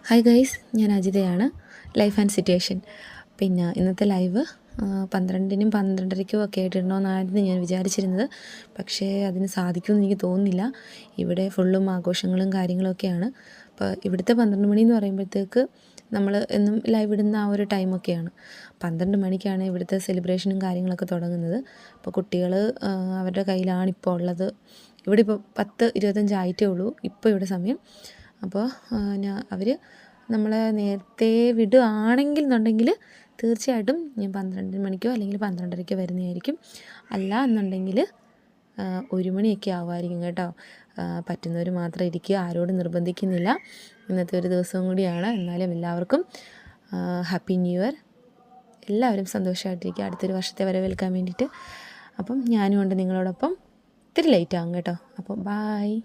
Hi guys, ഞാൻ അജിതയാണ്. Life and situation. പിന്നെ ഇന്നത്തെ ലൈവ് 12-നും 12:30-ക്കും ഒക്കെ ആയിട്ട് ഇടണമെന്നായിരുന്നു ഞാൻ വിചാരിച്ചിരുന്നത്. പക്ഷേ അതിന് സാധിക്കുമെന്ന് എനിക്ക് തോന്നുന്നില്ല. ഇവിടെ ഫുള്ളും ആഘോഷങ്ങളും കാര്യങ്ങളൊക്കെയാണ്. അപ്പോൾ ഇവിടുത്തെ 12 മണി എന്ന് പറയുമ്പോഴത്തേക്ക് നമ്മൾ എന്നും ലൈവ് ഇടുന്ന ആ ഒരു ടൈമൊക്കെയാണ്. 12 മണിക്കാണ് ഇവിടുത്തെ സെലിബ്രേഷനും കാര്യങ്ങളൊക്കെ തുടങ്ങുന്നത്. അപ്പോൾ കുട്ടികൾ അവരുടെ കയ്യിലാണ് ഇപ്പോൾ ഉള്ളത്. ഇവിടെ ഇപ്പോൾ 10:25 ആയിട്ടേ ഉള്ളൂ ഇപ്പോൾ ഇവിടെ സമയം. അപ്പോൾ അവർ നമ്മളെ നേരത്തെ വിടുകയാണെങ്കിൽ എന്നുണ്ടെങ്കിൽ തീർച്ചയായിട്ടും ഞാൻ 12 മണിക്കോ അല്ലെങ്കിൽ 12:30-ക്കോ വരുന്നതായിരിക്കും. അല്ല എന്നുണ്ടെങ്കിൽ 1 മണിയൊക്കെ ആവുമായിരിക്കും കേട്ടോ. പറ്റുന്നവർ മാത്രം ഇരിക്കുക, ആരോടും നിർബന്ധിക്കുന്നില്ല. ഇന്നത്തെ ഒരു ദിവസവും കൂടിയാണ്. എന്നാലും എല്ലാവർക്കും ഹാപ്പി ന്യൂ ഇയർ. എല്ലാവരും സന്തോഷമായിട്ടിരിക്കുക അടുത്തൊരു വർഷത്തെ വരവേൽക്കാൻ വേണ്ടിയിട്ട്. അപ്പം ഞാനും ഉണ്ട് നിങ്ങളോടൊപ്പം. ഇത്തിരി ലേറ്റ് ആകും കേട്ടോ. അപ്പോൾ ബായ്.